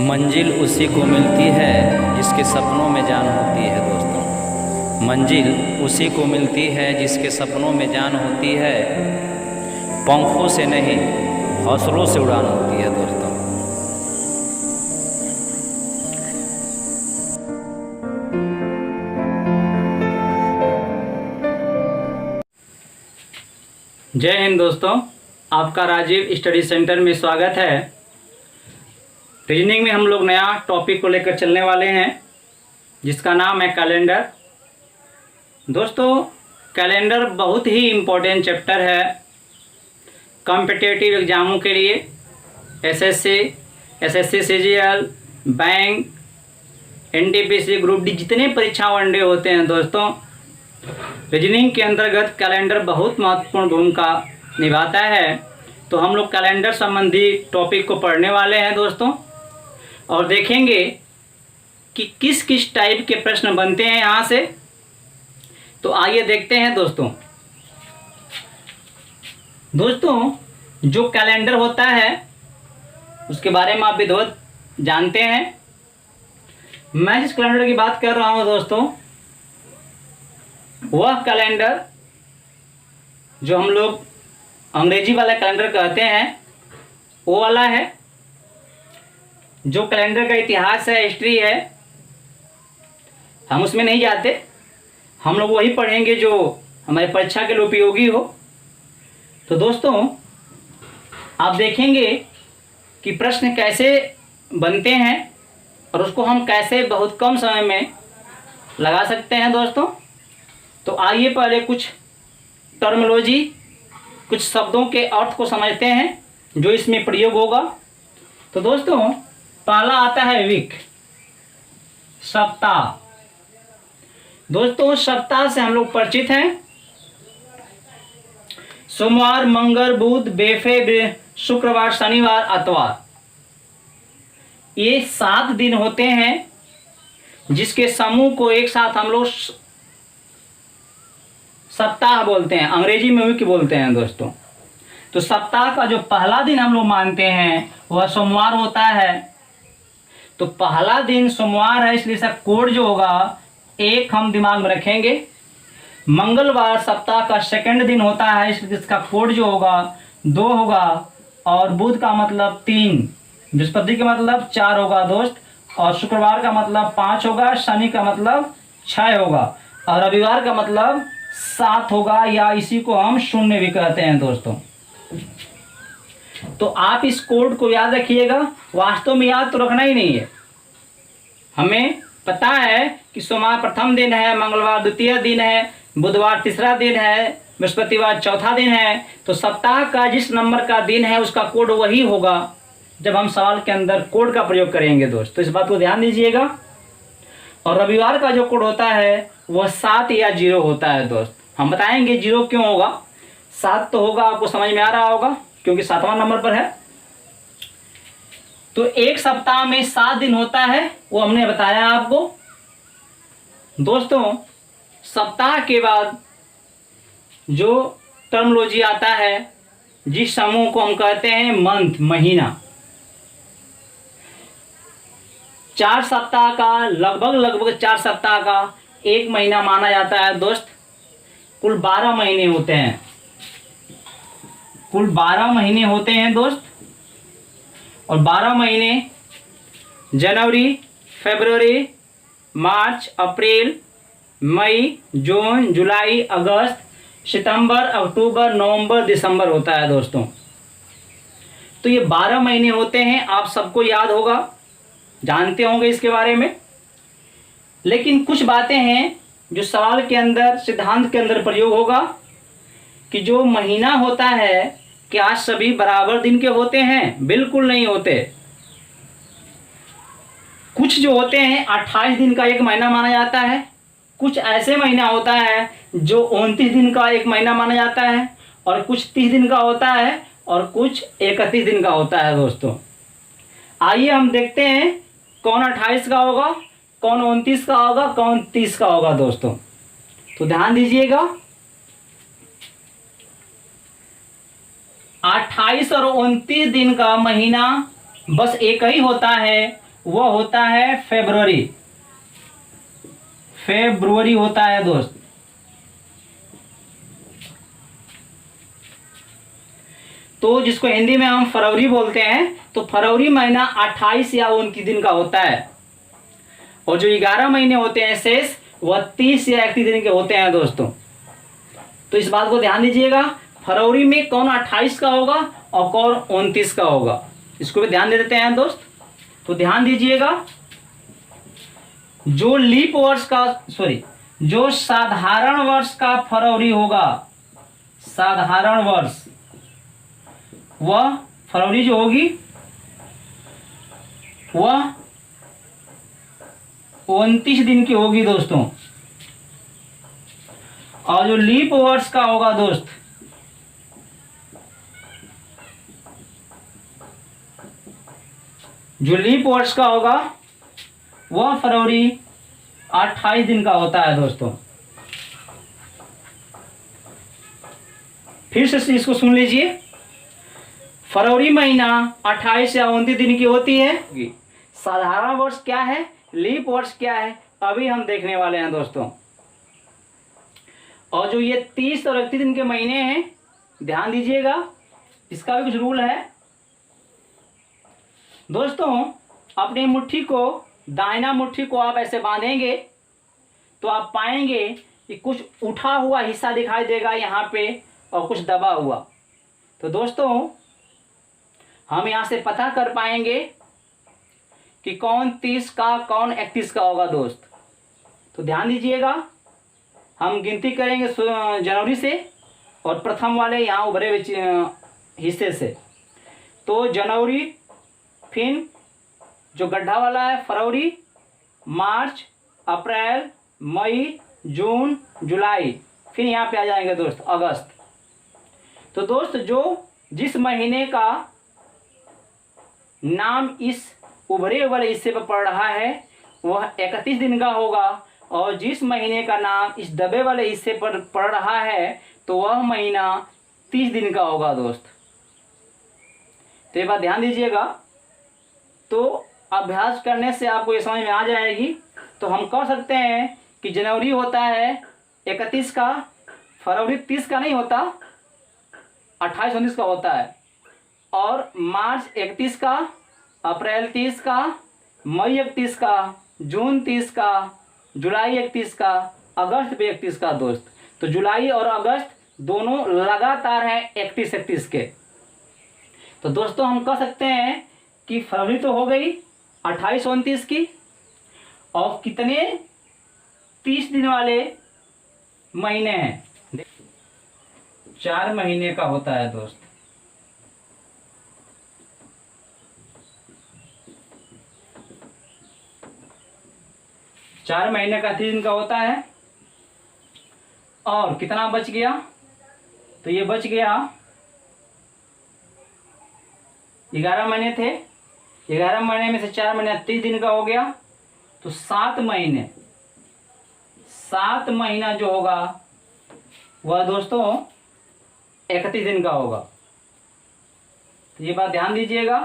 मंजिल उसी को मिलती है जिसके सपनों में जान होती है दोस्तों। मंजिल उसी को मिलती है जिसके सपनों में जान होती है। पंखों से नहीं हौसलों से उड़ान होती है दोस्तों। जय हिंद दोस्तों, आपका राजीव स्टडी सेंटर में स्वागत है। रीजनिंग में हम लोग नया टॉपिक को लेकर चलने वाले हैं जिसका नाम है कैलेंडर। दोस्तों, कैलेंडर बहुत ही इम्पोर्टेंट चैप्टर है कॉम्पिटिटिव एग्ज़ामों के लिए। SSC CGL, bank, NTPC, group D, जितने परीक्षा वनडे होते हैं दोस्तों, रीजनिंग के अंतर्गत कैलेंडर बहुत महत्वपूर्ण भूमिका निभाता है। तो हम लोग कैलेंडर संबंधी टॉपिक को पढ़ने वाले हैं दोस्तों, और देखेंगे कि किस किस टाइप के प्रश्न बनते हैं यहाँ से। तो आइए देखते हैं दोस्तों। जो कैलेंडर होता है उसके बारे में आप विधिवत जानते हैं। मैं जिस कैलेंडर की बात कर रहा हूँ दोस्तों, वह कैलेंडर जो हम लोग अंग्रेजी वाला कैलेंडर कहते हैं वो वाला है। जो कैलेंडर का इतिहास है, हिस्ट्री है, हम उसमें नहीं जाते। हम लोग वही पढ़ेंगे जो हमारे परीक्षा के लिए उपयोगी हो। तो दोस्तों, आप देखेंगे कि प्रश्न कैसे बनते हैं और उसको हम कैसे बहुत कम समय में लगा सकते हैं दोस्तों। तो आइए पहले कुछ टर्मिनोलॉजी, कुछ शब्दों के अर्थ को समझते हैं जो इसमें प्रयोग होगा। तो दोस्तों, पहला आता है वीक, सप्ताह। दोस्तों, सप्ताह से हम लोग परिचित हैं। सोमवार, मंगल, बुध, बेफे, शुक्रवार, शनिवार, आतवार, ये 7 दिन होते हैं जिसके समूह को एक साथ हम लोग सप्ताह बोलते हैं। अंग्रेजी में वीक बोलते हैं दोस्तों। तो सप्ताह का जो पहला दिन हम लोग मानते हैं वह सोमवार होता है। तो पहला दिन सोमवार है, इसलिए इसका कोड जो होगा 1 हम दिमाग में रखेंगे। मंगलवार सप्ताह का सेकंड दिन होता है, इसलिए इसका कोड जो होगा 2 होगा। और बुध का मतलब 3, बृहस्पति का मतलब 4 होगा दोस्त, और शुक्रवार का मतलब 5 होगा, शनि का मतलब 6 होगा, और रविवार का मतलब 7 होगा, या इसी को हम शून्य भी कहते हैं दोस्तों। तो आप इस कोड को याद रखिएगा। वास्तव में याद तो रखना ही नहीं है। हमें पता है कि सोमवार प्रथम दिन है, मंगलवार द्वितीय दिन है, बुधवार तीसरा दिन है, बृहस्पतिवार चौथा दिन है। तो सप्ताह का जिस नंबर का दिन है उसका कोड वही होगा जब हम सवाल के अंदर कोड का प्रयोग करेंगे दोस्त। तो इस बात को ध्यान दीजिएगा। और रविवार का जो कोड होता है वह 7 या 0 होता है दोस्त। हम बताएंगे 0 क्यों होगा। 7 तो होगा, आपको समझ में आ रहा होगा, क्योंकि 7वां नंबर पर है। तो एक सप्ताह में 7 दिन होता है, वो हमने बताया आपको दोस्तों। सप्ताह के बाद जो टर्मिनोलॉजी आता है, जिस समूह को हम कहते हैं मंथ, महीना। 4 सप्ताह का लगभग 4 सप्ताह का एक महीना माना जाता है दोस्त। कुल 12 महीने होते हैं। कुल 12 महीने होते हैं दोस्त। और 12 महीने जनवरी, फरवरी, मार्च, अप्रैल, मई, जून, जुलाई, अगस्त, सितंबर, अक्टूबर, नवंबर, दिसंबर होता है दोस्तों। तो ये 12 महीने होते हैं। आप सबको याद होगा, जानते होंगे इसके बारे में। लेकिन कुछ बातें हैं जो सवाल के अंदर, सिद्धांत के अंदर प्रयोग होगा कि जो महीना होता है, क्या सभी बराबर दिन के होते हैं? बिल्कुल नहीं होते। कुछ जो होते हैं 28 दिन का एक महीना माना जाता है। कुछ ऐसे महीना होता है जो 29 दिन का एक महीना माना जाता है, और कुछ 30 दिन का होता है, और कुछ 31 दिन का होता है दोस्तों। आइए हम देखते हैं कौन 28 का होगा, कौन 29 का होगा, कौन 30 का होगा दोस्तों। तो ध्यान दीजिएगा, 28 और 29 दिन का महीना बस एक ही होता है, वह होता है फरवरी। फरवरी होता है दोस्त। तो जिसको हिंदी में हम फरवरी बोलते हैं, तो फरवरी महीना 28 या 29 दिन का होता है। और जो 11 महीने होते हैं शेष, वह 30 या 31 दिन के होते हैं दोस्तों। तो इस बात को ध्यान दीजिएगा, फरवरी में कौन 28 का होगा और कौन 29 का होगा, इसको भी ध्यान दे देते हैं दोस्त। तो ध्यान दीजिएगा, जो लीप वर्ष का जो साधारण वर्ष का फरवरी होगा, साधारण वर्ष, वह फरवरी जो होगी वह 29 दिन की होगी दोस्तों। और जो लीप वर्ष का होगा दोस्त, जो लीप वर्ष का होगा वह फरवरी 28 दिन का होता है दोस्तों। फिर से इसको सुन लीजिए, फरवरी महीना 28 या 29 दिन की होती है। साधारण वर्ष क्या है, लीप वर्ष क्या है, अभी हम देखने वाले हैं दोस्तों। और जो ये 30 और 31 दिन के महीने हैं, ध्यान दीजिएगा, इसका भी कुछ रूल है दोस्तों। अपनी मुट्ठी को, दाहिना मुट्ठी को आप ऐसे बांधेंगे तो आप पाएंगे कि कुछ उठा हुआ हिस्सा दिखाई देगा यहाँ पे और कुछ दबा हुआ। तो दोस्तों हम यहाँ से पता कर पाएंगे कि कौन 30 का कौन 31 का होगा दोस्त। तो ध्यान दीजिएगा, हम गिनती करेंगे जनवरी से और प्रथम वाले यहाँ उभरे हुए हिस्से से। तो जनवरी, फिर जो गड्ढा वाला है फरवरी, मार्च, अप्रैल, मई, जून, जुलाई, फिर यहाँ पे आ जाएंगे दोस्त अगस्त। तो दोस्त जो जिस महीने का नाम इस उभरे वाले हिस्से पर पड़ रहा है वह 31 दिन का होगा, और जिस महीने का नाम इस दबे वाले हिस्से पर पड़ रहा है तो वह महीना 30 दिन का होगा दोस्त। तो ये बात ध्यान दीजिएगा। तो अभ्यास करने से आपको ये समझ में आ जाएगी। तो हम कह सकते हैं कि जनवरी होता है 31 का, फरवरी 30 का नहीं होता, 28-29 का होता है, और मार्च 31 का, अप्रैल 30 का, मई 31 का, जून 30 का, जुलाई 31 का, अगस्त भी 31 का दोस्त। तो जुलाई और अगस्त दोनों लगातार हैं 31-31 के। तो दोस्तों हम कह सकते हैं कि फरवरी तो हो गई 28-29 की, और कितने 30 दिन वाले महीने हैं, 4 महीने का होता है दोस्त। चार महीने का 30 दिन का होता है। और कितना बच गया, तो ये बच गया 11 महीने थे, 11 महीने में से 4 महीने 30 दिन का हो गया, तो 7 महीने, 7 महीना जो होगा वह दोस्तों 31 दिन का होगा। तो ये बात ध्यान दीजिएगा।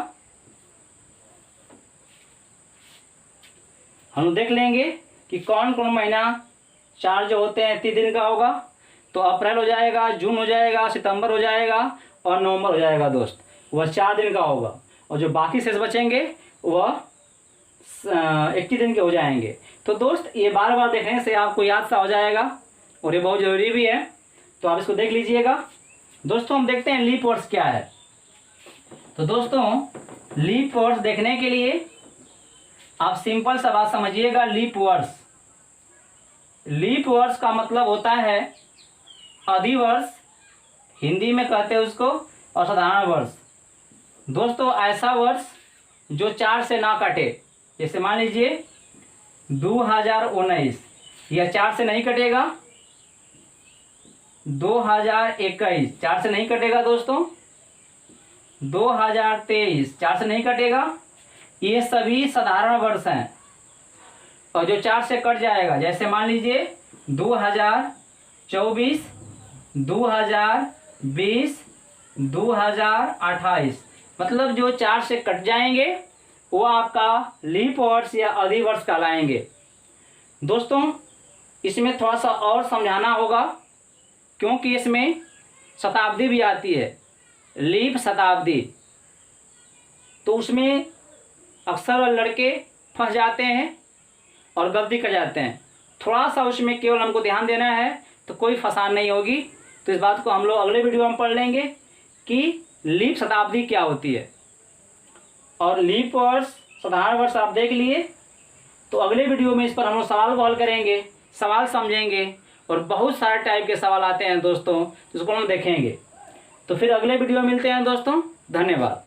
हम देख लेंगे कि कौन कौन महीना 4 जो होते हैं 30 दिन का होगा। तो अप्रैल हो जाएगा, जून हो जाएगा, सितंबर हो जाएगा और नवंबर हो जाएगा दोस्त, वह 4 दिन का होगा। और जो बाकी शेष बचेंगे वह 21 दिन के हो जाएंगे। तो दोस्त ये बार बार देखने से आपको याद सा हो जाएगा और ये बहुत ज़रूरी भी है, तो आप इसको देख लीजिएगा। दोस्तों हम देखते हैं लीप वर्ष क्या है। तो दोस्तों लीप वर्ष देखने के लिए आप सिंपल सा बात समझिएगा। लीप वर्ष, लीप वर्ष का मतलब होता है अधिवर्ष, हिंदी में कहते हैं उसको, और साधारण वर्ष। दोस्तों ऐसा वर्ष जो 4 से ना कटे, जैसे मान लीजिए 2019, यह 4 से नहीं कटेगा। 2021 4 से नहीं कटेगा दोस्तों। 2023 4 से नहीं कटेगा। ये सभी साधारण वर्ष हैं और जो 4 से कट जाएगा, जैसे मान लीजिए 2024, 2020, 2028, मतलब जो 4 से कट जाएंगे वो आपका लीप वर्ष या अधिवर्ष कहलाएंगे। दोस्तों इसमें थोड़ा सा और समझाना होगा, क्योंकि इसमें शताब्दी भी आती है, लीप शताब्दी। तो उसमें अक्सर लड़के फंस जाते हैं और गलती कर जाते हैं। थोड़ा सा उसमें केवल हमको ध्यान देना है, तो कोई फसान नहीं होगी। तो इस बात को हम लोग अगले वीडियो में पढ़ लेंगे कि लीप शताब्दी क्या होती है। और लीप वर्ष, साधारण वर्ष आप देख लिए, तो अगले वीडियो में इस पर हम लोग सवाल को हल करेंगे, सवाल समझेंगे, और बहुत सारे टाइप के सवाल आते हैं दोस्तों, जिसको हम देखेंगे। तो फिर अगले वीडियो में मिलते हैं दोस्तों, धन्यवाद।